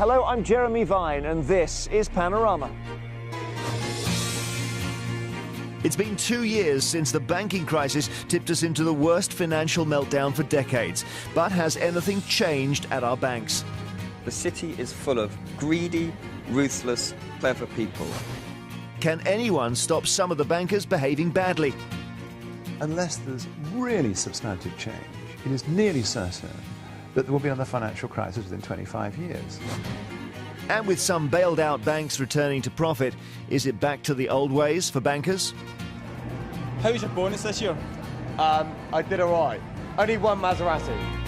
Hello, I'm Jeremy Vine, and this is Panorama. It's been 2 years since the banking crisis tipped us into the worst financial meltdown for decades. But has anything changed at our banks? The city is full of greedy, ruthless, clever people. Can anyone stop some of the bankers behaving badly? Unless there's really substantive change, it is nearly certain that there will be another financial crisis within 25 years. And with some bailed out banks returning to profit, is it back to the old ways for bankers? How was your bonus this year? I did all right. Only one Maserati.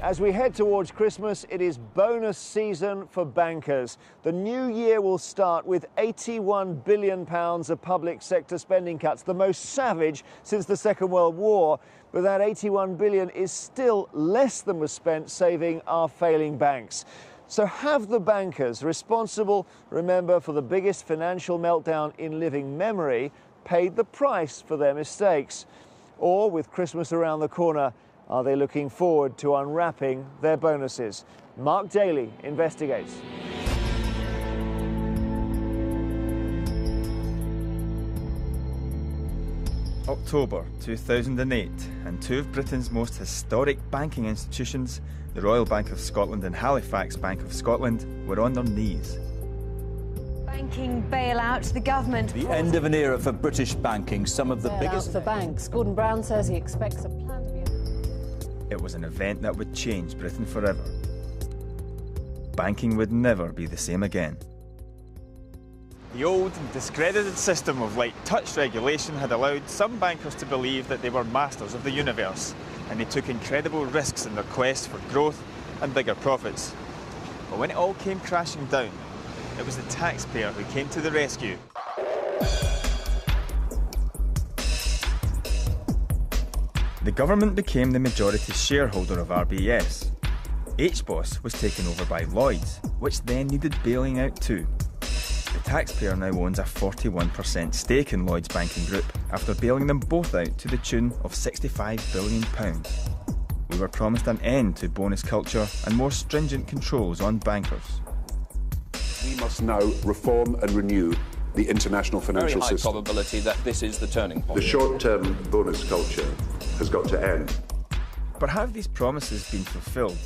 As we head towards Christmas, it is bonus season for bankers. The new year will start with £81 billion of public sector spending cuts, the most savage since the Second World War. But that £81 billion is still less than was spent saving our failing banks. So have the bankers responsible, remember, for the biggest financial meltdown in living memory, paid the price for their mistakes? Or, with Christmas around the corner, are they looking forward to unwrapping their bonuses? Mark Daly investigates. October 2008, and two of Britain's most historic banking institutions, the Royal Bank of Scotland and Halifax Bank of Scotland, were on their knees. Banking bailout, the government... The end of an era for British banking, some of the biggest... for banks. Gordon Brown says he expects a plan to be... It was an event that would change Britain forever. Banking would never be the same again. The old and discredited system of light touch regulation had allowed some bankers to believe that they were masters of the universe, and they took incredible risks in their quest for growth and bigger profits. But when it all came crashing down, it was the taxpayer who came to the rescue. The government became the majority shareholder of RBS. HBOS was taken over by Lloyds, which then needed bailing out too. The taxpayer now owns a 41% stake in Lloyds Banking Group after bailing them both out to the tune of £65 billion. We were promised an end to bonus culture and more stringent controls on bankers. We must now reform and renew the international financial system. Very high probability that this is the turning point. The short-term bonus culture has got to end. But have these promises been fulfilled?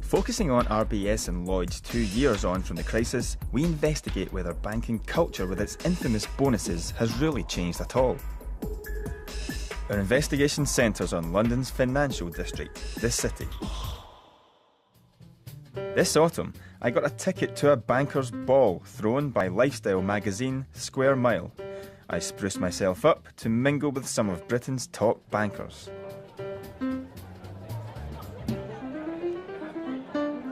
Focusing on RBS and Lloyds 2 years on from the crisis, we investigate whether banking culture with its infamous bonuses has really changed at all. Our investigation centres on London's financial district, the City. This autumn, I got a ticket to a banker's ball thrown by lifestyle magazine Square Mile. I spruced myself up to mingle with some of Britain's top bankers.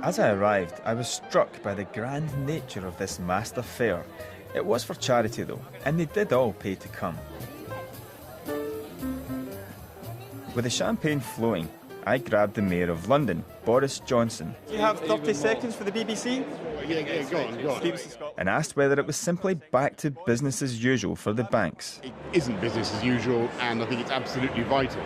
As I arrived, I was struck by the grand nature of this master fair. It was for charity though, and they did all pay to come. With the champagne flowing, I grabbed the Mayor of London, Boris Johnson. Do you have 30 seconds for the BBC? Yeah, go on. And asked whether it was simply back to business as usual for the banks. It isn't business as usual, and I think it's absolutely vital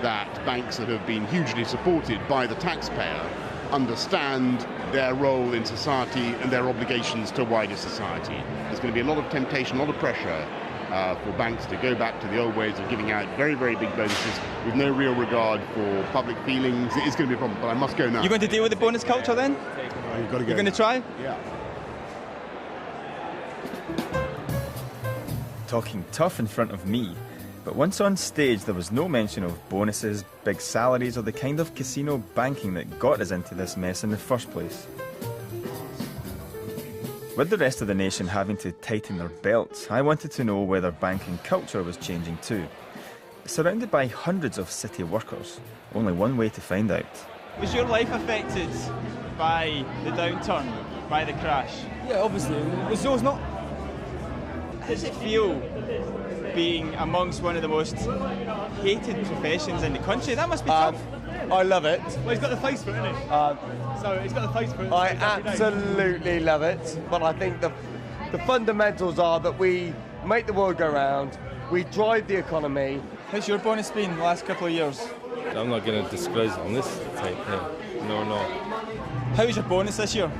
that banks that have been hugely supported by the taxpayer understand their role in society and their obligations to wider society. There's going to be a lot of temptation, a lot of pressure for banks to go back to the old ways of giving out very, very big bonuses with no real regard for public feelings. It is going to be a problem, but I must go now. You're going to deal with the bonus culture then? Oh, you've got to go. You're going to try? Yeah. Talking tough in front of me, but once on stage there was no mention of bonuses, big salaries or the kind of casino banking that got us into this mess in the first place. With the rest of the nation having to tighten their belts, I wanted to know whether banking culture was changing too. Surrounded by hundreds of city workers, only one way to find out. Was your life affected by the downturn, by the crash? Yeah, obviously. Was yours not? How does it feel being amongst one of the most hated professions in the country? That must be tough. I love it. Well, he's got the face for it, hasn't he? So he's got the face for it. I absolutely love it, but I think the fundamentals are that we make the world go round, we drive the economy, How's your bonus been the last couple of years? I'm not going to disclose on this tape, no. How's your bonus this year?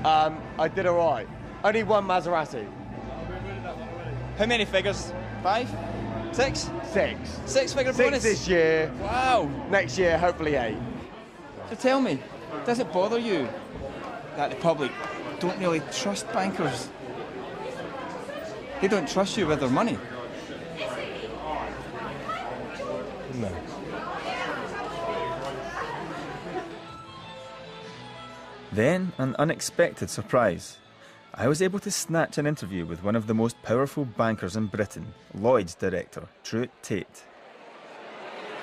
I did all right. Only one Maserati. How many figures? 5? 6? 6. 6-figure bonus? 6 this year. Wow. Next year, hopefully 8. So tell me, does it bother you that the public don't really trust bankers? They don't trust you with their money. No. Then, an unexpected surprise. I was able to snatch an interview with one of the most powerful bankers in Britain, Lloyd's director, Truett Tate.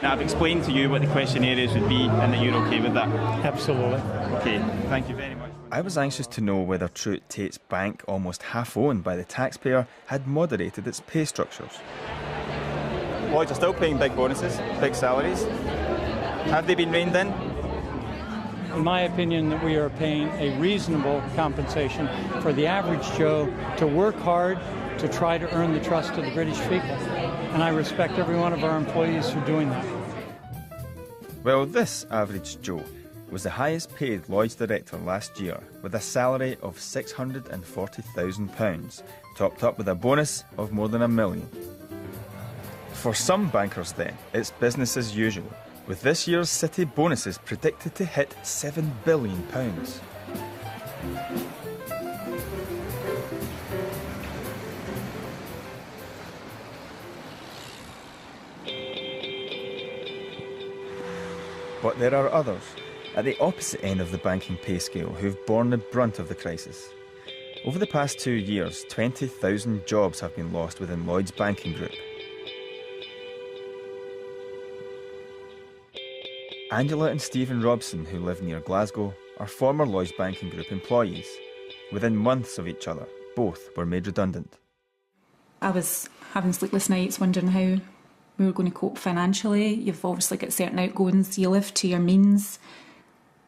Now, I've explained to you what the question areas would be and that you're OK with that. Absolutely. OK, thank you very much. I was anxious to know whether Truett Tate's bank, almost half owned by the taxpayer, had moderated its pay structures. Lloyds are still paying big bonuses, big salaries. Have they been reined in? In my opinion, that we are paying a reasonable compensation for the average Joe to work hard to try to earn the trust of the British people. And I respect every one of our employees for doing that. Well, this average Joe was the highest paid Lloyd's director last year, with a salary of £640,000, topped up with a bonus of more than £1 million. For some bankers then, it's business as usual, with this year's City bonuses predicted to hit £7 billion. But there are others, at the opposite end of the banking pay scale, who've borne the brunt of the crisis. Over the past 2 years, 20,000 jobs have been lost within Lloyd's banking group. Angela and Stephen Robson, who live near Glasgow, are former Lloyd's banking group employees. Within months of each other, both were made redundant. I was having sleepless nights wondering how we were going to cope financially. You've obviously got certain outgoings, you live to your means.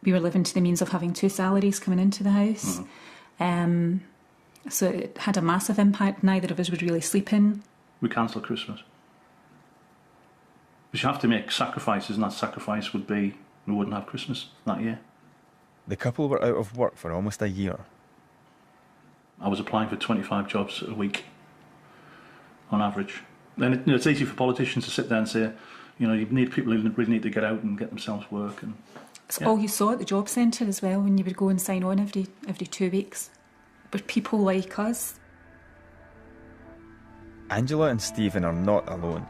We were living to the means of having 2 salaries coming into the house. So it had a massive impact. Neither of us would really sleep in. We cancelled Christmas. Because you have to make sacrifices, and that sacrifice would be we wouldn't have Christmas that year. The couple were out of work for almost a year. I was applying for 25 jobs a week, on average. And it's easy for politicians to sit there and say, you need people who really need to get out and get themselves work. And it's all you saw at the job centre as well when you would go and sign on every 2 weeks. But people like us. Angela and Stephen are not alone.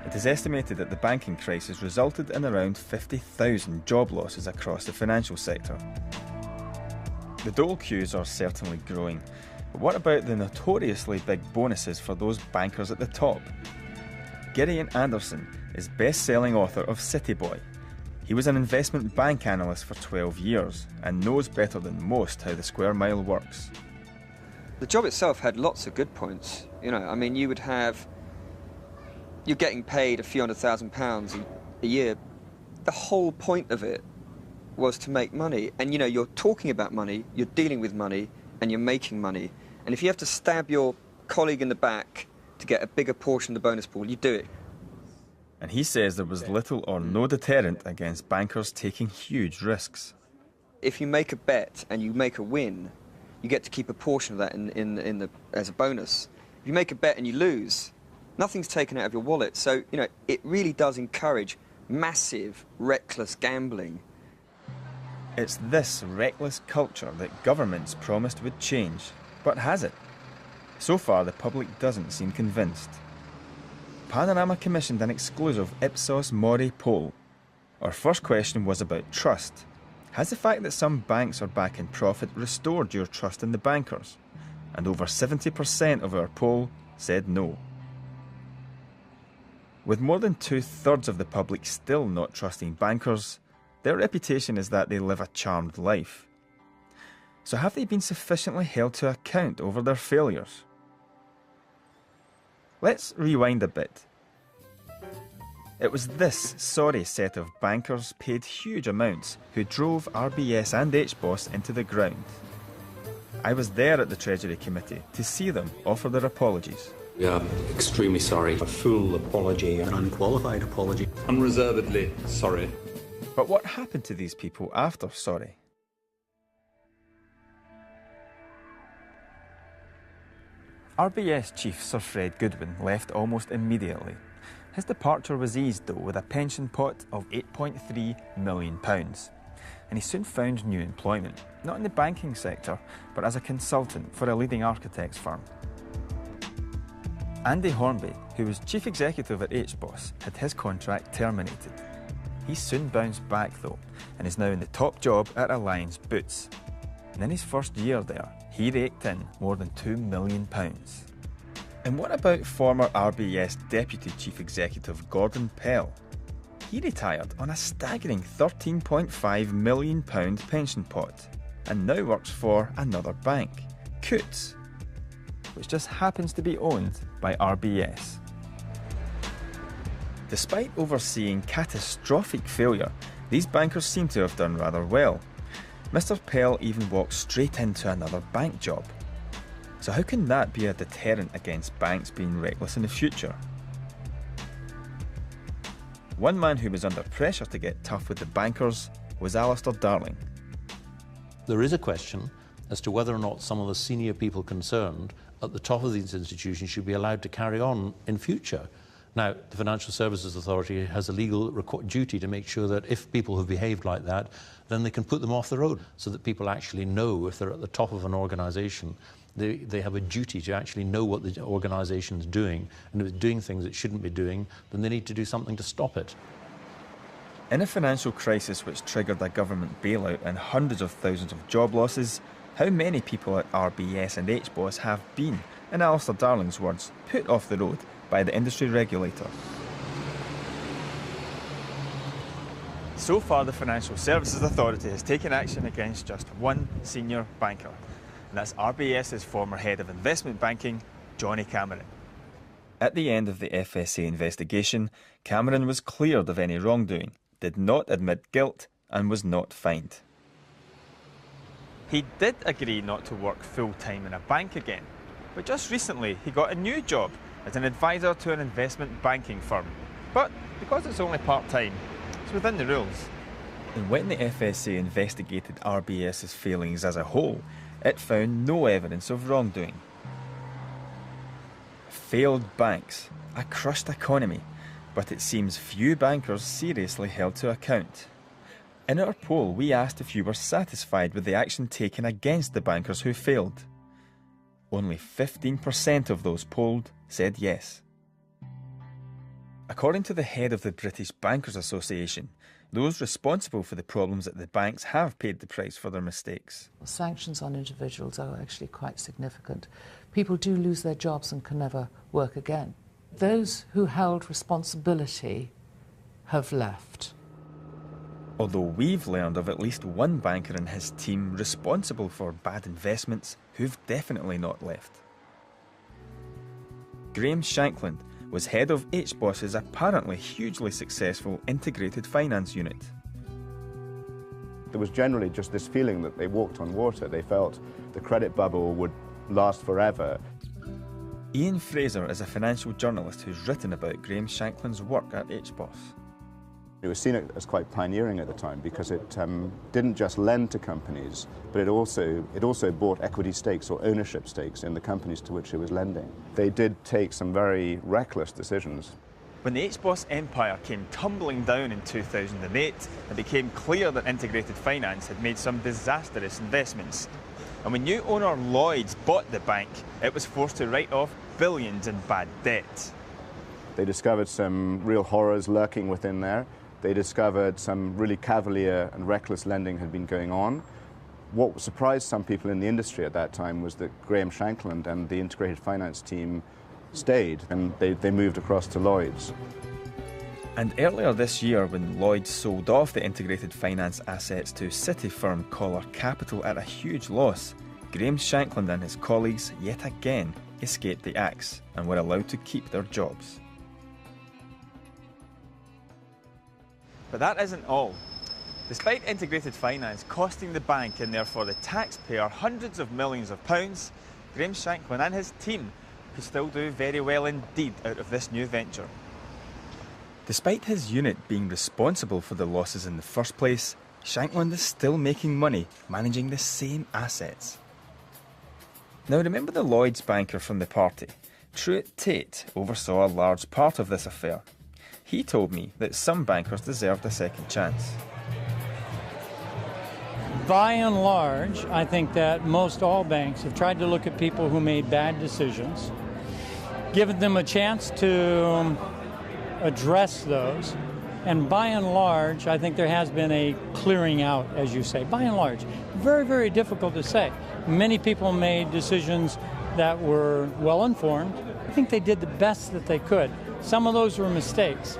It is estimated that the banking crisis resulted in around 50,000 job losses across the financial sector. The dole queues are certainly growing, but what about the notoriously big bonuses for those bankers at the top? Gideon Anderson is best-selling author of City Boy. He was an investment bank analyst for 12 years and knows better than most how the square mile works. The job itself had lots of good points. You're getting paid a few £100,000 a year. The whole point of it was to make money. And, you're talking about money, you're dealing with money, and you're making money. And if you have to stab your colleague in the back to get a bigger portion of the bonus pool, you do it. And he says there was little or no deterrent against bankers taking huge risks. If you make a bet and you make a win, you get to keep a portion of that as a bonus. If you make a bet and you lose, nothing's taken out of your wallet. So, it really does encourage massive, reckless gambling. It's this reckless culture that governments promised would change. But has it? So far, the public doesn't seem convinced. Panorama commissioned an exclusive Ipsos Mori poll. Our first question was about trust. Has the fact that some banks are back in profit restored your trust in the bankers? And over 70% of our poll said no. With more than 2/3 of the public still not trusting bankers, their reputation is that they live a charmed life. So have they been sufficiently held to account over their failures? Let's rewind a bit. It was this sorry set of bankers paid huge amounts who drove RBS and HBOS into the ground. I was there at the Treasury Committee to see them offer their apologies. We are extremely sorry. A full apology, an unqualified apology. Unreservedly sorry. But what happened to these people after sorry? RBS chief Sir Fred Goodwin left almost immediately. His departure was eased, though, with a pension pot of £8.3 million. And he soon found new employment, not in the banking sector, but as a consultant for a leading architects firm. Andy Hornby, who was chief executive at HBOS, had his contract terminated. He soon bounced back, though, and is now in the top job at Alliance Boots. And in his first year there, he raked in more than £2 million. And what about former RBS Deputy Chief Executive Gordon Pell? He retired on a staggering £13.5 million pension pot and now works for another bank, Coutts, which just happens to be owned by RBS. Despite overseeing catastrophic failure, these bankers seem to have done rather well. Mr. Pell even walked straight into another bank job. So how can that be a deterrent against banks being reckless in the future? One man who was under pressure to get tough with the bankers was Alistair Darling. There is a question as to whether or not some of the senior people concerned at the top of these institutions should be allowed to carry on in future. Now, the Financial Services Authority has a legal duty to make sure that if people have behaved like that, then they can put them off the road, so that people actually know if they're at the top of an organisation, they have a duty to actually know what the organisation is doing, and if it's doing things it shouldn't be doing, then they need to do something to stop it. In a financial crisis which triggered a government bailout and hundreds of thousands of job losses, how many people at RBS and HBOS have been, in Alistair Darling's words, put off the road by the industry regulator? So far, the Financial Services Authority has taken action against just one senior banker, and that's RBS's former head of investment banking, Johnny Cameron. At the end of the FSA investigation, Cameron was cleared of any wrongdoing, did not admit guilt, and was not fined. He did agree not to work full-time in a bank again, but just recently he got a new job as an advisor to an investment banking firm. But because it's only part-time, it's within the rules. And when the FSA investigated RBS's failings as a whole, it found no evidence of wrongdoing. Failed banks, a crushed economy, but it seems few bankers seriously held to account. In our poll, we asked if you were satisfied with the action taken against the bankers who failed. Only 15% of those polled said yes. According to the head of the British Bankers Association, those responsible for the problems at the banks have paid the price for their mistakes. Sanctions on individuals are actually quite significant. People do lose their jobs and can never work again. Those who held responsibility have left. Although we've learned of at least one banker and his team responsible for bad investments who've definitely not left. Graham Shankland was head of HBOS's apparently hugely successful integrated finance unit. There was generally just this feeling that they walked on water. They felt the credit bubble would last forever. Ian Fraser is a financial journalist who's written about Graham Shankland's work at HBOS. It was seen as quite pioneering at the time because it didn't just lend to companies, but it also bought equity stakes or ownership stakes in the companies to which it was lending. They did take some very reckless decisions. When the HBOS empire came tumbling down in 2008, it became clear that integrated finance had made some disastrous investments. And when new owner Lloyds bought the bank, it was forced to write off billions in bad debt. They discovered some real horrors lurking within there. They discovered some really cavalier and reckless lending had been going on. What surprised some people in the industry at that time was that Graham Shankland and the integrated finance team stayed, and they moved across to Lloyds. And earlier this year, when Lloyds sold off the integrated finance assets to City firm Collar Capital at a huge loss, Graham Shankland and his colleagues yet again escaped the axe and were allowed to keep their jobs. But that isn't all. Despite integrated finance costing the bank and therefore the taxpayer hundreds of millions of pounds, Graham Shankland and his team could still do very well indeed out of this new venture. Despite his unit being responsible for the losses in the first place, Shankland is still making money managing the same assets. Now remember the Lloyds banker from the party? Truett Tate oversaw a large part of this affair. He told me that some bankers deserved a second chance. By and large, I think that most all banks have tried to look at people who made bad decisions, given them a chance to address those, and by and large, I think there has been a clearing out, as you say. By and large, very, very difficult to say. Many people made decisions that were well-informed. I think they did the best that they could. Some of those were mistakes.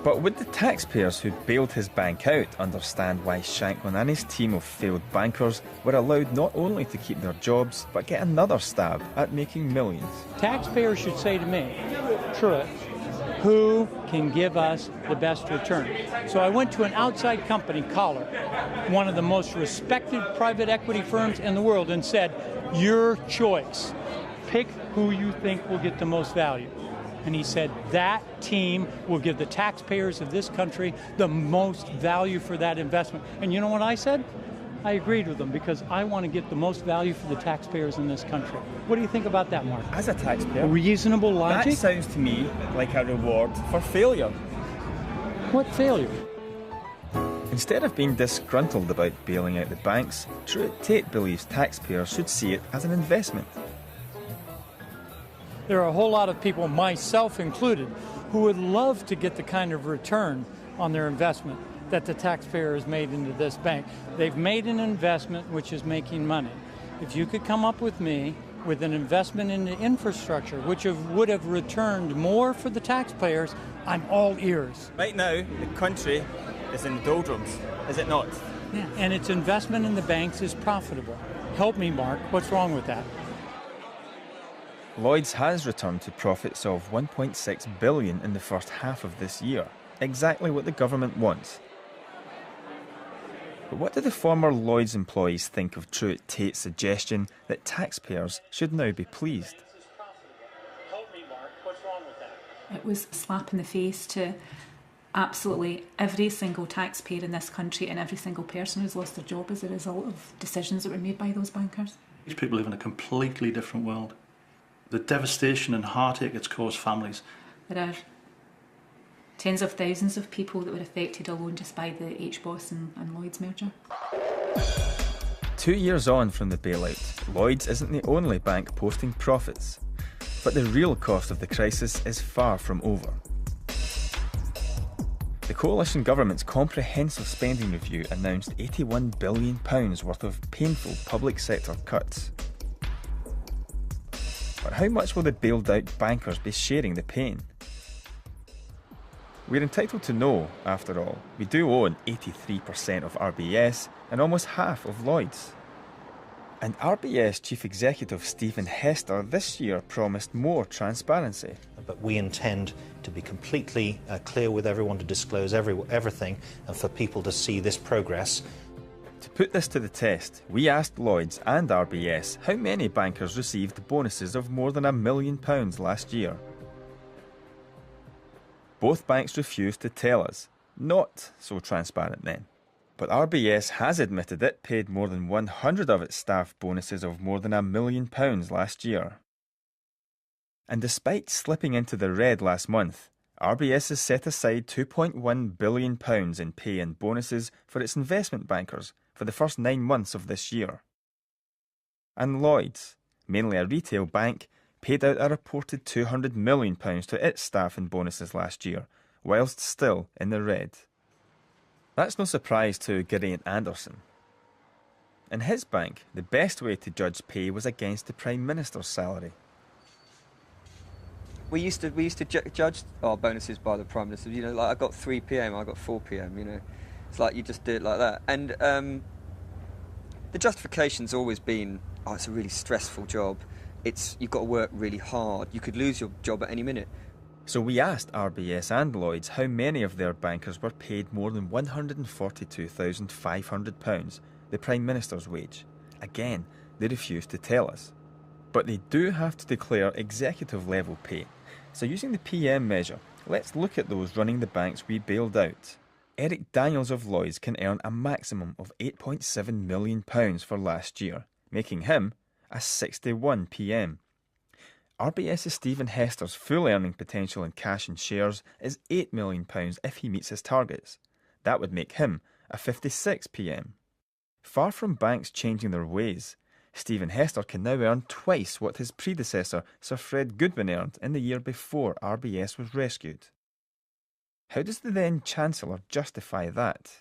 But would the taxpayers who bailed his bank out understand why Shankland and his team of failed bankers were allowed not only to keep their jobs, but get another stab at making millions? Taxpayers should say to me, Truett, who can give us the best return? So I went to an outside company, Collar, one of the most respected private equity firms in the world, and said, your choice. Pick who you think will get the most value. And he said, that team will give the taxpayers of this country the most value for that investment. And you know what I said? I agreed with them because I want to get the most value for the taxpayers in this country. What do you think about that, Mark? As a taxpayer, reasonable logic? That sounds to me like a reward for failure. What failure? Instead of being disgruntled about bailing out the banks, Truett Tate believes taxpayers should see it as an investment. There are a whole lot of people, myself included, who would love to get the kind of return on their investment that the taxpayer has made into this bank. They've made an investment which is making money. If you could come up with me with an investment in the infrastructure which would have returned more for the taxpayers, I'm all ears. Right now, the country is in the doldrums, is it not? Yeah, and its investment in the banks is profitable. Help me, Mark. What's wrong with that? Lloyds has returned to profits of $1.6 billion in the first half of this year, exactly what the government wants. But what do the former Lloyds employees think of Truett Tate's suggestion that taxpayers should now be pleased? Help me, Mark. What's wrong with that? It was a slap in the face to absolutely every single taxpayer in this country and every single person who's lost their job as a result of decisions that were made by those bankers. These people live in a completely different world. The devastation and heartache it's caused families. There are tens of thousands of people that were affected alone just by the HBOS and Lloyds merger. 2 years on from the bailout, Lloyds isn't the only bank posting profits. But the real cost of the crisis is far from over. The coalition government's comprehensive spending review announced £81 billion worth of painful public sector cuts. But how much will the bailed out bankers be sharing the pain? We're entitled to know, after all. We do own 83% of RBS and almost half of Lloyds. And RBS Chief Executive Stephen Hester this year promised more transparency. But we intend to be completely clear with everyone, to disclose everything, and for people to see this progress. To put this to the test, we asked Lloyds and RBS how many bankers received bonuses of more than £1 million last year. Both banks refused to tell us. Not so transparent then. But RBS has admitted it paid more than 100 of its staff bonuses of more than £1 million last year. And despite slipping into the red last month, RBS has set aside £2.1 billion in pay and bonuses for its investment bankers for the first 9 months of this year. And Lloyds, mainly a retail bank, paid out a reported £200 million to its staff in bonuses last year, whilst still in the red. That's no surprise to Geraint Anderson. In his bank, the best way to judge pay was against the Prime Minister's salary. We used to judge our bonuses by the Prime Minister. You know, like I got 3 p.m, I got 4 p.m. You know, it's like you just do it like that. And the justification's always been, oh, it's a really stressful job. You've got to work really hard. You could lose your job at any minute. So we asked RBS and Lloyds how many of their bankers were paid more than £142,500, the Prime Minister's wage. Again, they refused to tell us. But they do have to declare executive level pay. So using the PM measure, let's look at those running the banks we bailed out. Eric Daniels of Lloyds can earn a maximum of £8.7 million for last year, making him a 61 PM. RBS's Stephen Hester's full earning potential in cash and shares is £8 million if he meets his targets. That would make him a 56 PM. Far from banks changing their ways, Stephen Hester can now earn twice what his predecessor, Sir Fred Goodwin, earned in the year before RBS was rescued. How does the then Chancellor justify that?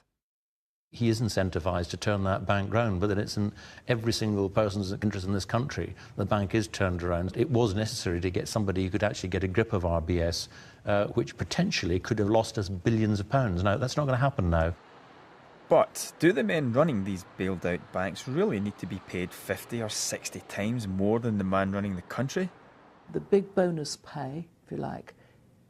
He is incentivised to turn that bank round, but then it's in every single person's interest in this country. The bank is turned around. It was necessary to get somebody who could actually get a grip of RBS, which potentially could have lost us billions of pounds. Now, that's not going to happen now. But do the men running these bailed out banks really need to be paid 50 or 60 times more than the man running the country? The big bonus pay, if you like,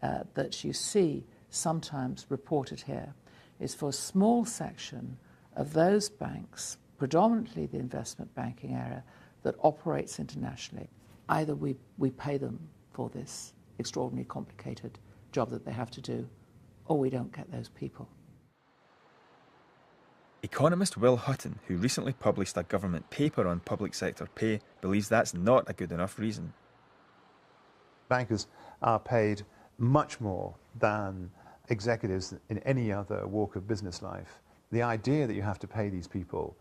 that you see sometimes reported here is for a small section of those banks, predominantly the investment banking area, that operates internationally. Either we pay them for this extraordinarily complicated job that they have to do, or we don't get those people. Economist Will Hutton, who recently published a government paper on public sector pay, believes that's not a good enough reason. Bankers are paid much more than executives in any other walk of business life. The idea that you have to pay these people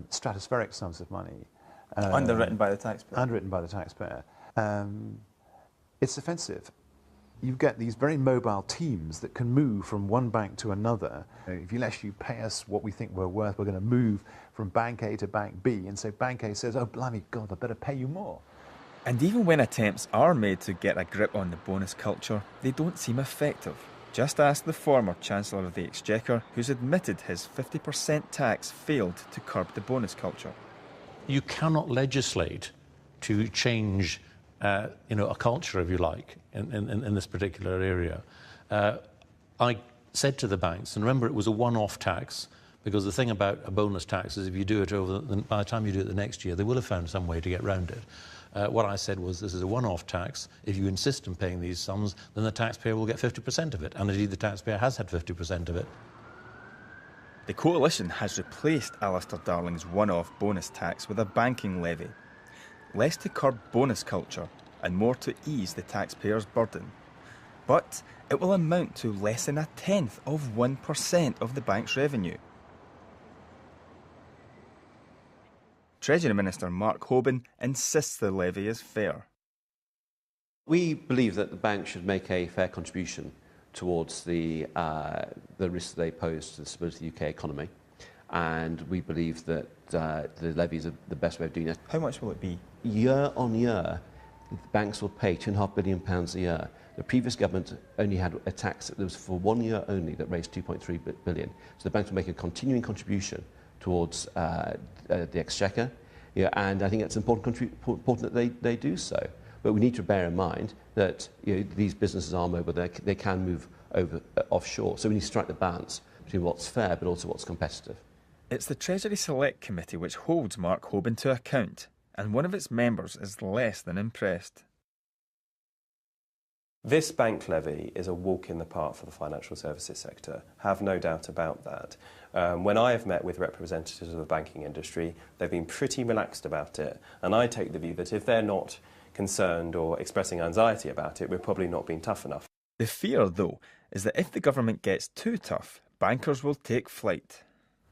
stratospheric sums of money... underwritten by the taxpayer. Underwritten by the taxpayer. It's offensive. You get these very mobile teams that can move from one bank to another. If you actually pay us what we think we're worth, we're going to move from Bank A to Bank B, and so Bank A says, oh, blimey, God, I better pay you more. And even when attempts are made to get a grip on the bonus culture, they don't seem effective. Just ask the former Chancellor of the Exchequer, who's admitted his 50% tax failed to curb the bonus culture. You cannot legislate to change a culture, if you like, in this particular area. I said to the banks, and remember it was a one-off tax, because the thing about a bonus tax is if you do it by the time you do it the next year, they will have found some way to get round it. What I said was this is a one-off tax. If you insist on paying these sums, then the taxpayer will get 50% of it. And indeed, the taxpayer has had 50% of it. The Coalition has replaced Alistair Darling's one-off bonus tax with a banking levy. Less to curb bonus culture and more to ease the taxpayer's burden. But it will amount to less than 1/10 of 1% of the bank's revenue. Treasury Minister Mark Hoban insists the levy is fair. We believe that the bank should make a fair contribution towards the risks they pose to the stability of the UK economy, and we believe that the levies are the best way of doing that. How much will it be? Year on year, the banks will pay £2.5 billion a year. The previous government only had a tax that was for 1 year only that raised £2.3 billion. So the banks will make a continuing contribution towards the Exchequer, and I think it's important that they do so. But we need to bear in mind that these businesses are mobile, they can move over offshore, so we need to strike the balance between what's fair but also what's competitive. It's the Treasury Select Committee which holds Mark Hoban to account, and one of its members is less than impressed. This bank levy is a walk in the park for the financial services sector, have no doubt about that. When I have met with representatives of the banking industry, they've been pretty relaxed about it, and I take the view that if they're not concerned or expressing anxiety about it, we're probably not being tough enough. The fear, though, is that if the government gets too tough, bankers will take flight.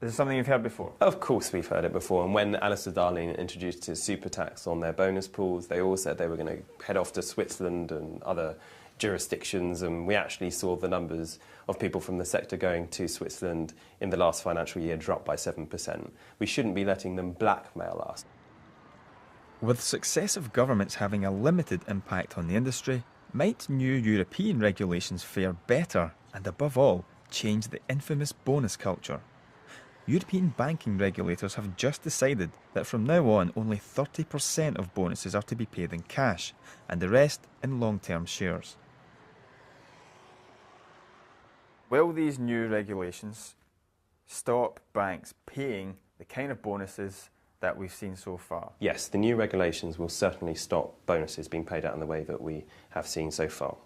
Is this something you've heard before? Of course we've heard it before, and when Alistair Darling introduced his super tax on their bonus pools, they all said they were going to head off to Switzerland and other jurisdictions, and we actually saw the numbers of people from the sector going to Switzerland in the last financial year drop by 7%. We shouldn't be letting them blackmail us. With successive governments having a limited impact on the industry, might new European regulations fare better and, above all, change the infamous bonus culture? European banking regulators have just decided that from now on only 30% of bonuses are to be paid in cash and the rest in long-term shares. Will these new regulations stop banks paying the kind of bonuses that we've seen so far? Yes, the new regulations will certainly stop bonuses being paid out in the way that we have seen so far.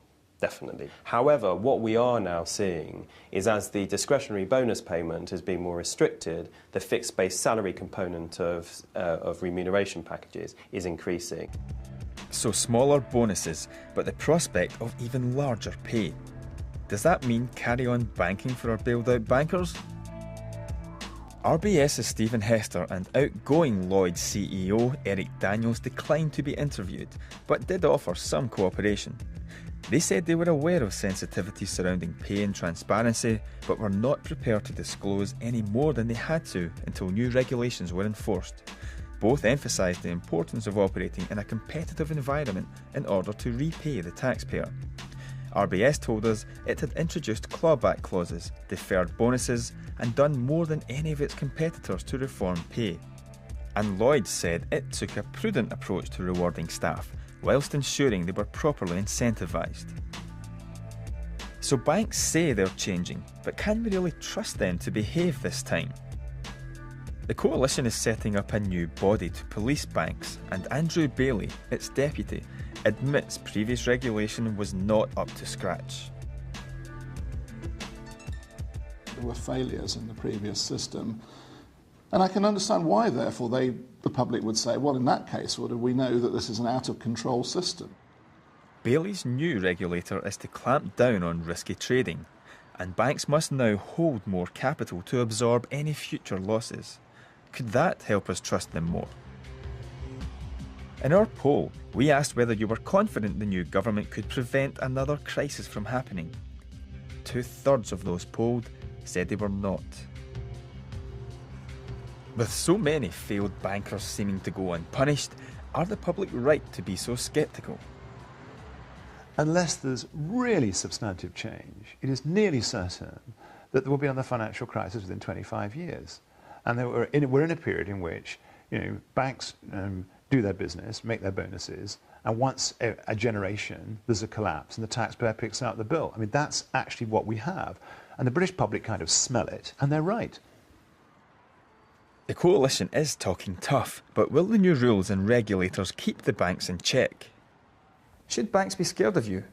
Definitely. However, what we are now seeing is as the discretionary bonus payment has been more restricted, the fixed base salary component of remuneration packages is increasing. So smaller bonuses, but the prospect of even larger pay. Does that mean carry on banking for our bailed out bankers? RBS's Stephen Hester and outgoing Lloyds CEO Eric Daniels declined to be interviewed, but did offer some cooperation. They said they were aware of sensitivities surrounding pay and transparency, but were not prepared to disclose any more than they had to until new regulations were enforced. Both emphasised the importance of operating in a competitive environment in order to repay the taxpayer. RBS told us it had introduced clawback clauses, deferred bonuses, and done more than any of its competitors to reform pay. And Lloyds said it took a prudent approach to rewarding staff, whilst ensuring they were properly incentivised. So banks say they're changing, but can we really trust them to behave this time? The coalition is setting up a new body to police banks, and Andrew Bailey, its deputy, admits previous regulation was not up to scratch. There were failures in the previous system, and I can understand why, therefore, the public would say, well, in that case, well, do we know that this is an out-of-control system? Bailey's new regulator is to clamp down on risky trading, and banks must now hold more capital to absorb any future losses. Could that help us trust them more? In our poll, we asked whether you were confident the new government could prevent another crisis from happening. 2/3 of those polled said they were not. With so many failed bankers seeming to go unpunished, are the public right to be so sceptical? Unless there's really substantive change, it is nearly certain that there will be another financial crisis within 25 years. And we're in a period in which banks do their business, make their bonuses, and once a generation, there's a collapse and the taxpayer picks out the bill. I mean, that's actually what we have. And the British public kind of smell it, and they're right. The coalition is talking tough, but will the new rules and regulators keep the banks in check? Should banks be scared of you?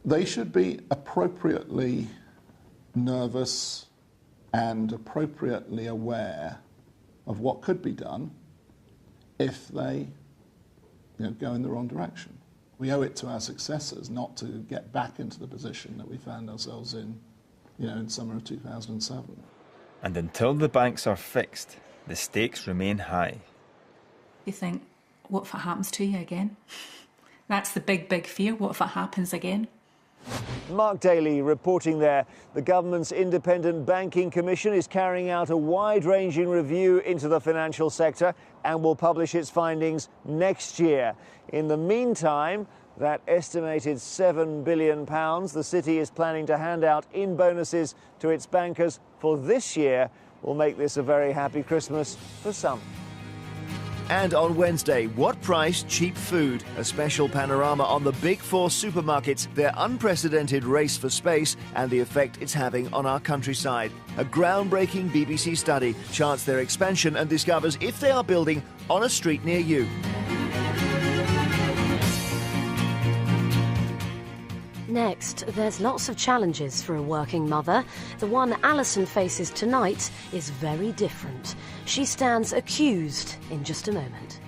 They should be appropriately nervous and appropriately aware of what could be done if they go in the wrong direction. We owe it to our successors not to get back into the position that we found ourselves in, in summer of 2007. And until the banks are fixed, the stakes remain high. You think, what if it happens to you again? That's the big, big fear. What if it happens again? Mark Daly reporting there. The government's Independent Banking Commission is carrying out a wide-ranging review into the financial sector and will publish its findings next year. In the meantime, that estimated £7 billion the city is planning to hand out in bonuses to its bankers for this year will make this a very happy Christmas for some. And on Wednesday, what price cheap food? A special panorama on the big four supermarkets, their unprecedented race for space and the effect it's having on our countryside. A groundbreaking BBC study charts their expansion and discovers if they are building on a street near you. Next, there's lots of challenges for a working mother. The one Alison faces tonight is very different. She stands accused in just a moment.